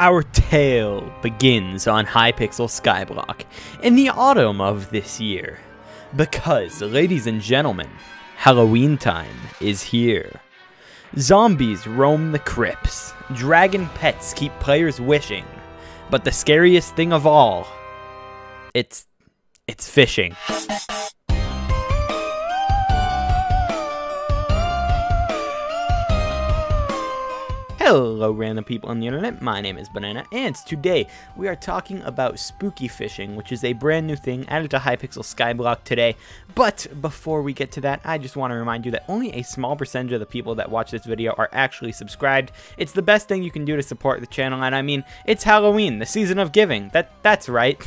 Our tale begins on Hypixel Skyblock in the autumn of this year. Because, ladies and gentlemen, Halloween time is here. Zombies roam the crypts, dragon pets keep players wishing, but the scariest thing of all, it's fishing. Hello random people on the internet, my name is Banana, and today we are talking about spooky fishing, which is a brand new thing added to Hypixel Skyblock today. But before we get to that, I just want to remind you that only a small percentage of the people that watch this video are actually subscribed. It's the best thing you can do to support the channel, and I mean, it's Halloween, the season of giving, that's right.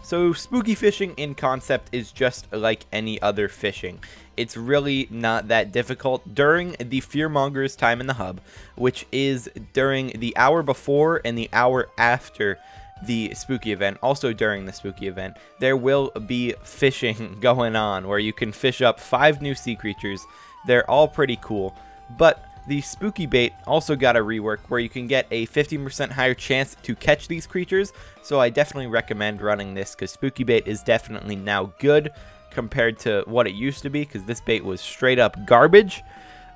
So spooky fishing in concept is just like any other fishing. It's really not that difficult during the Fearmonger's time in the hub, which is during the hour before and the hour after the spooky event. Also during the spooky event, there will be fishing going on where you can fish up 5 new sea creatures. They're all pretty cool, but the spooky bait also got a rework where you can get a 15% higher chance to catch these creatures, so I definitely recommend running this because spooky bait is definitely now good compared to what it used to be, because this bait was straight up garbage.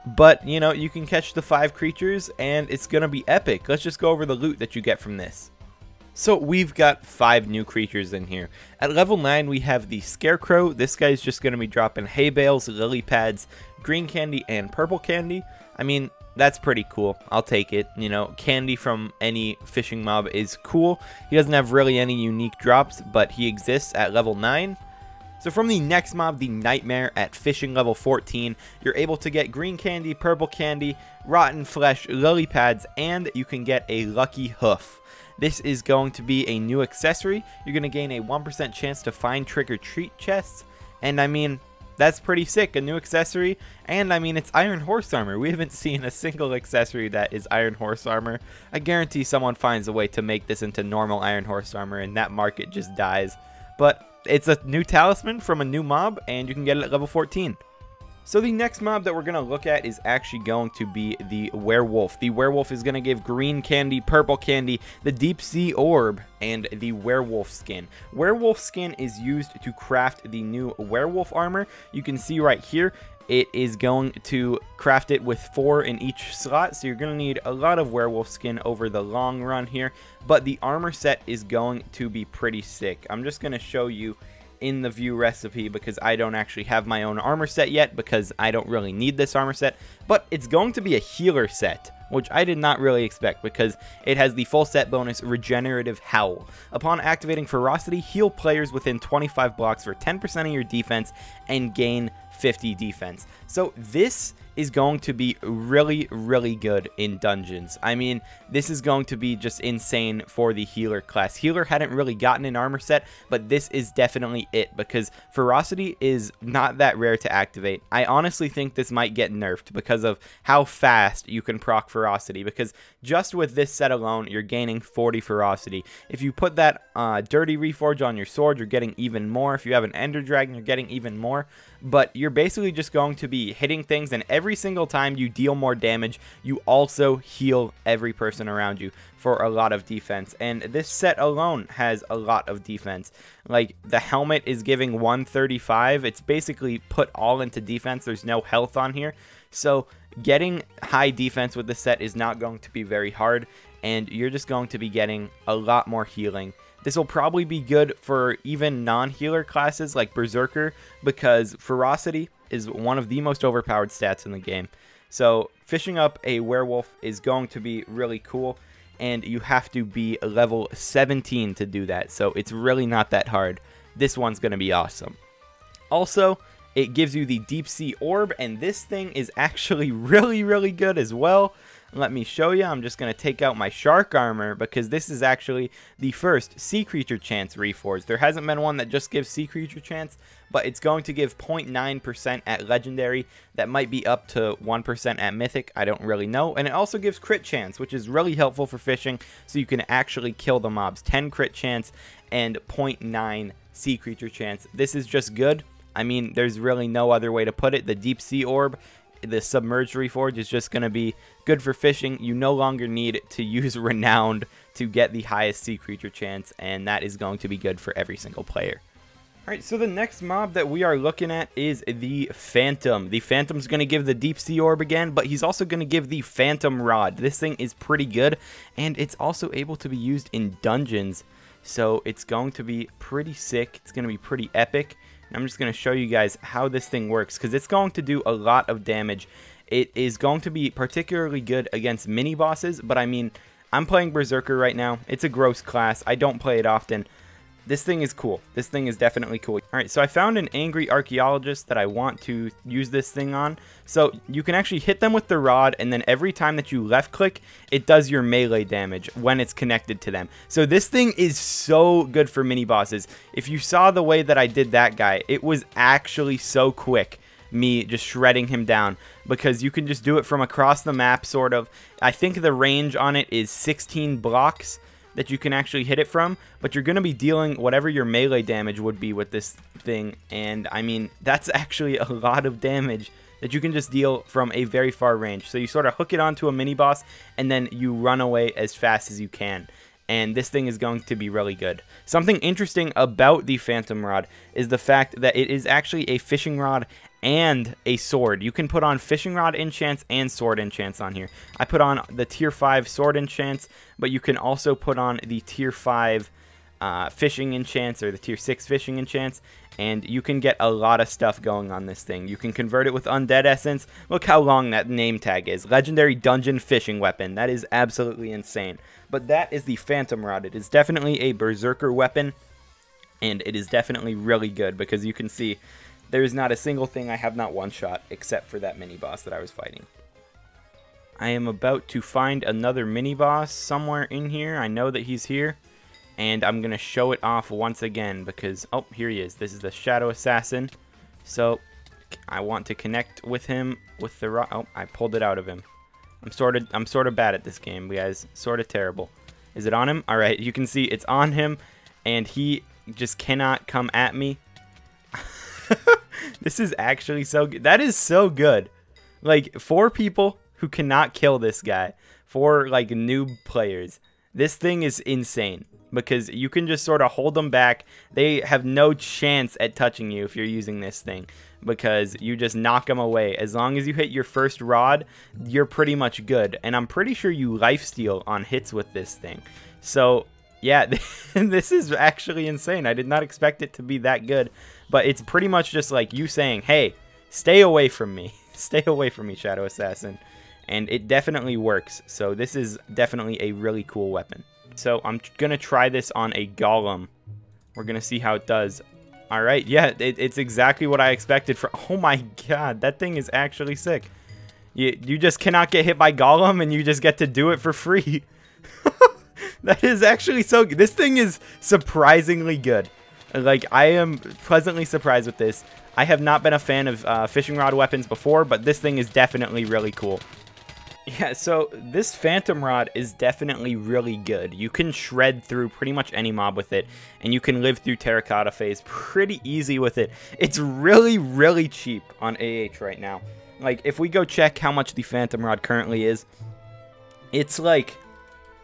But you know, you can catch the 5 creatures and it's gonna be epic. Let's just go over the loot that you get from this. So we've got 5 new creatures in here. At level 9 we have the Scarecrow. This guy's just gonna be dropping hay bales, lily pads, green candy, and purple candy. I mean, that's pretty cool. I'll take it. You know, candy from any fishing mob is cool. He doesn't have really any unique drops, but he exists at level 9. So from the next mob, the Nightmare, at fishing level 14, you're able to get green candy, purple candy, rotten flesh, lily pads, and you can get a lucky hoof. This is going to be a new accessory. You're going to gain a 1% chance to find trick-or-treat chests, and I mean, that's pretty sick, a new accessory. And I mean, it's Iron Horse Armor. We haven't seen a single accessory that is Iron Horse Armor. I guarantee someone finds a way to make this into normal Iron Horse Armor and that market just dies. But it's a new talisman from a new mob, and you can get it at level 14. So the next mob that we're going to look at is actually going to be the Werewolf. The Werewolf is going to give green candy, purple candy, the deep sea orb, and the werewolf skin. Werewolf skin is used to craft the new werewolf armor. You can see right here, it is going to craft it with 4 in each slot, so you're going to need a lot of werewolf skin over the long run here. But the armor set is going to be pretty sick. I'm just going to show you in the view recipe because I don't actually have my own armor set yet because I don't really need this armor set. But it's going to be a healer set, which I did not really expect because it has the full set bonus Regenerative Howl. Upon activating Ferocity, heal players within 25 blocks for 10% of your defense and gain 50 defense. So this is going to be really, really good in dungeons. I mean, this is going to be just insane for the healer class. Healer hadn't really gotten an armor set, but this is definitely it because Ferocity is not that rare to activate. I honestly think this might get nerfed because of how fast you can proc Ferocity, because just with this set alone, you're gaining 40 Ferocity. If you put that Dirty Reforge on your sword, you're getting even more. If you have an Ender Dragon, you're getting even more. But you're basically just going to be hitting things, and every single time you deal more damage, you also heal every person around you for a lot of defense. And this set alone has a lot of defense. Like, the helmet is giving 135. It's basically put all into defense. There's no health on here. So getting high defense with this set is not going to be very hard, and you're just going to be getting a lot more healing. This will probably be good for even non-healer classes like Berserker because Ferocity is one of the most overpowered stats in the game. So fishing up a werewolf is going to be really cool, and you have to be level 17 to do that. So it's really not that hard. This one's going to be awesome. Also, it gives you the deep sea orb, and this thing is actually really, really good as well. Let me show you. I'm just going to take out my shark armor because this is actually the first sea creature chance reforged. There hasn't been one that just gives sea creature chance, but it's going to give 0.9% at legendary. That might be up to 1% at mythic. I don't really know. And it also gives crit chance, which is really helpful for fishing, so you can actually kill the mobs. 10 crit chance and 0.9 sea creature chance. This is just good. I mean, there's really no other way to put it. The deep sea orb, the Submerged Reforge, is just going to be good for fishing. You no longer need to use Renowned to get the highest sea creature chance, and that is going to be good for every single player. Alright, so the next mob that we are looking at is the Phantom. The Phantom's going to give the Deep Sea Orb again, but he's also going to give the Phantom Rod. This thing is pretty good, and it's also able to be used in dungeons, so it's going to be pretty sick. It's going to be pretty epic. And I'm just going to show you guys how this thing works, because it's going to do a lot of damage. It is going to be particularly good against mini-bosses, but I mean, I'm playing Berserker right now. It's a gross class. I don't play it often. This thing is cool. This thing is definitely cool. Alright, so I found an angry archaeologist that I want to use this thing on. So you can actually hit them with the rod, and then every time that you left click, it does your melee damage when it's connected to them. So this thing is so good for mini bosses. If you saw the way that I did that guy, it was actually so quick, me just shredding him down, because you can just do it from across the map, sort of. I think the range on it is 16 blocks that you can actually hit it from, but you're going to be dealing whatever your melee damage would be with this thing, and I mean, that's actually a lot of damage that you can just deal from a very far range. So you sort of hook it onto a mini boss, and then you run away as fast as you can, and this thing is going to be really good. Something interesting about the Phantom Rod is the fact that it is actually a fishing rod and a sword. You can put on fishing rod enchants and sword enchants on here. I put on the tier 5 sword enchants, but you can also put on the tier 5 fishing enchants or the tier 6 fishing enchants, and you can get a lot of stuff going on this thing. You can convert it with undead essence. Look how long that name tag is. Legendary dungeon fishing weapon. That is absolutely insane. But that is the Phantom Rod. It is definitely a berserker weapon, and it is definitely really good, because you can see there is not a single thing I have not one-shot except for that mini-boss that I was fighting. I am about to find another mini-boss somewhere in here. I know that he's here, and I'm going to show it off once again because, oh, here he is. This is the Shadow Assassin. So I want to connect with him with the rock. Oh, I pulled it out of him. I'm sort of bad at this game, guys. Sort of terrible. Is it on him? All right, you can see it's on him, and he just cannot come at me. This is actually so good. That is so good. Like, for people who cannot kill this guy, for like noob players, this thing is insane, because you can just sort of hold them back. They have no chance at touching you if you're using this thing, because you just knock them away. As long as you hit your first rod, you're pretty much good. And I'm pretty sure you lifesteal on hits with this thing. So yeah, this is actually insane. I did not expect it to be that good, but it's pretty much just like you saying, hey, stay away from me. Stay away from me, Shadow Assassin. And it definitely works. So this is definitely a really cool weapon. So I'm going to try this on a golem. We're going to see how it does. All right, yeah, it's exactly what I expected. Oh my god, that thing is actually sick. You just cannot get hit by golem, and you just get to do it for free. That is actually so good. This thing is surprisingly good. Like, I am pleasantly surprised with this. I have not been a fan of fishing rod weapons before, but this thing is definitely really cool. Yeah, so this Phantom Rod is definitely really good. You can shred through pretty much any mob with it, and you can live through Terracotta Phase pretty easy with it. It's really, really cheap on AH right now. Like, if we go check how much the Phantom Rod currently is, it's like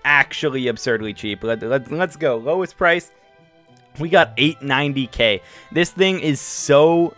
actually absurdly cheap. Let's go. Lowest price, we got 890k. This thing is so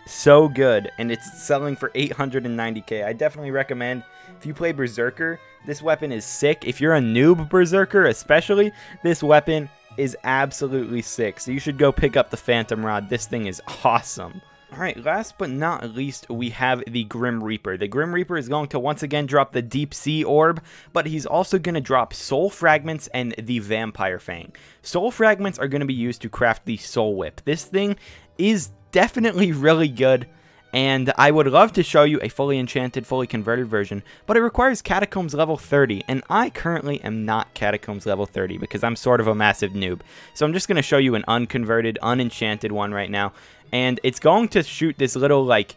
good, and it's selling for 890k. I definitely recommend, if you play Berserker, this weapon is sick. If you're a noob Berserker especially, this weapon is absolutely sick. So you should go pick up the Phantom Rod. This thing is awesome. Alright, last but not least, we have the Grim Reaper. The Grim Reaper is going to once again drop the Deep Sea Orb, but he's also going to drop Soul Fragments and the Vampire Fang. Soul Fragments are going to be used to craft the Soul Whip. This thing is definitely really good, and I would love to show you a fully enchanted, fully converted version, but it requires Catacombs level 30, and I currently am not Catacombs level 30 because I'm sort of a massive noob. So I'm just going to show you an unconverted, unenchanted one right now. And it's going to shoot this little, like,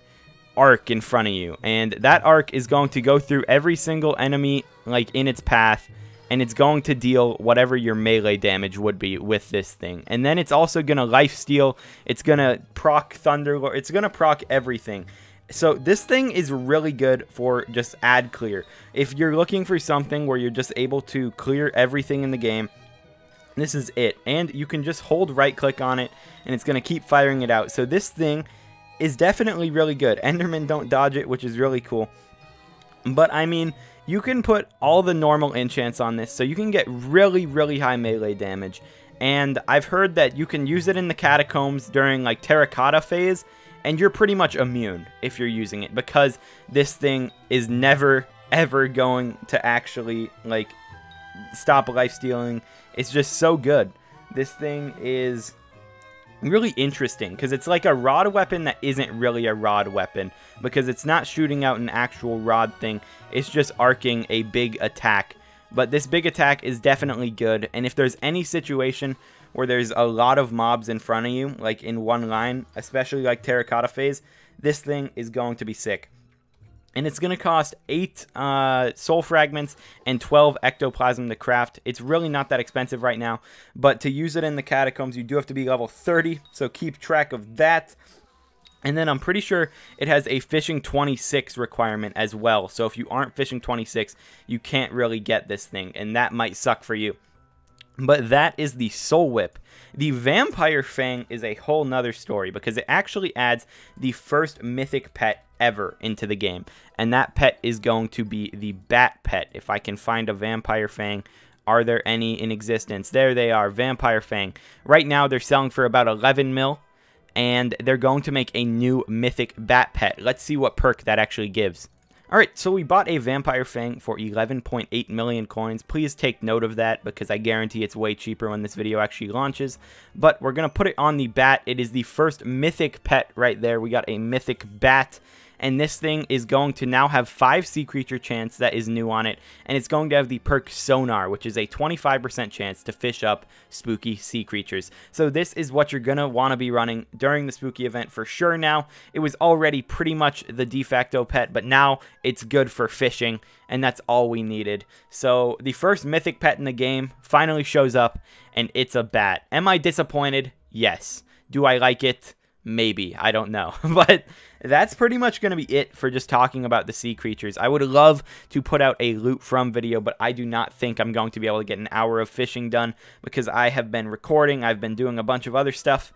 arc in front of you. And that arc is going to go through every single enemy, like, in its path. And it's going to deal whatever your melee damage would be with this thing. And then it's also going to lifesteal. It's going to proc Thunderlord. It's going to proc everything. So this thing is really good for just ad clear. If you're looking for something where you're just able to clear everything in the game, This is it, and you can just hold right click on it and it's going to keep firing it out. So this thing is definitely really good. Endermen don't dodge it, which is really cool. But I mean, you can put all the normal enchants on this, so you can get really high melee damage. And I've heard that you can use it in the catacombs during like terracotta phase, and you're pretty much immune if you're using it, because this thing is never ever going to actually like stop life stealing. It's just so good. This thing is really interesting because it's like a rod weapon that isn't really a rod weapon, because it's not shooting out an actual rod thing, it's just arcing a big attack. But this big attack is definitely good, and if there's any situation where there's a lot of mobs in front of you, like in one line, especially like terracotta phase, this thing is going to be sick. And it's going to cost 8 soul fragments and 12 ectoplasm to craft. It's really not that expensive right now, but to use it in the catacombs, you do have to be level 30, so keep track of that. And then I'm pretty sure it has a fishing 26 requirement as well, so if you aren't fishing 26, you can't really get this thing, and that might suck for you. But that is the Soul Whip. The Vampire Fang is a whole nother story, because it actually adds the first mythic pet ever into the game, and that pet is going to be the Bat Pet. If I can find a Vampire Fang, are there any in existence? There they are, Vampire Fang. Right now they're selling for about 11 mil, and they're going to make a new mythic Bat Pet. Let's see what perk that actually gives. Alright, so we bought a Vampire Fang for 11.8 million coins. Please take note of that, because I guarantee it's way cheaper when this video actually launches. But we're going to put it on the Bat. It is the first mythic pet right there. We got a mythic Bat. And this thing is going to now have 5 sea creature chance that is new on it. And it's going to have the perk Sonar, which is a 25% chance to fish up spooky sea creatures. So this is what you're going to want to be running during the spooky event for sure now. It was already pretty much the de facto pet, but now it's good for fishing. And that's all we needed. So the first mythic pet in the game finally shows up, and it's a bat. Am I disappointed? Yes. Do I like it? Maybe. I don't know. But that's pretty much going to be it for just talking about the sea creatures. I would love to put out a loot from video, but I do not think I'm going to be able to get an hour of fishing done, because I have been recording, I've been doing a bunch of other stuff,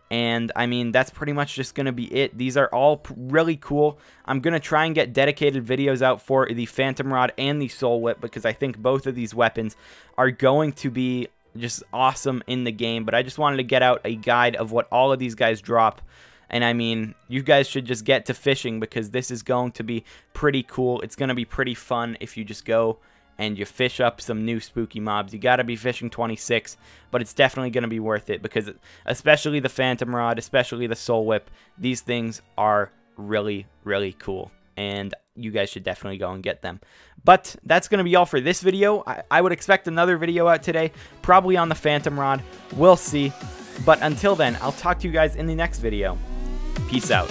and I mean, that's pretty much just going to be it. These are all really cool. I'm going to try and get dedicated videos out for the Phantom Rod and the Soul Whip, because I think both of these weapons are going to be just awesome in the game. But I just wanted to get out a guide of what all of these guys drop. And I mean, you guys should just get to fishing, because this is going to be pretty cool. It's going to be pretty fun if you just go and you fish up some new spooky mobs. You got to be fishing 26, but it's definitely going to be worth it, because especially the Phantom Rod, especially the Soul Whip, these things are really cool, and you guys should definitely go and get them. But that's going to be all for this video. I would expect another video out today, probably on the Phantom Rod. We'll see. But until then, I'll talk to you guys in the next video. Peace out.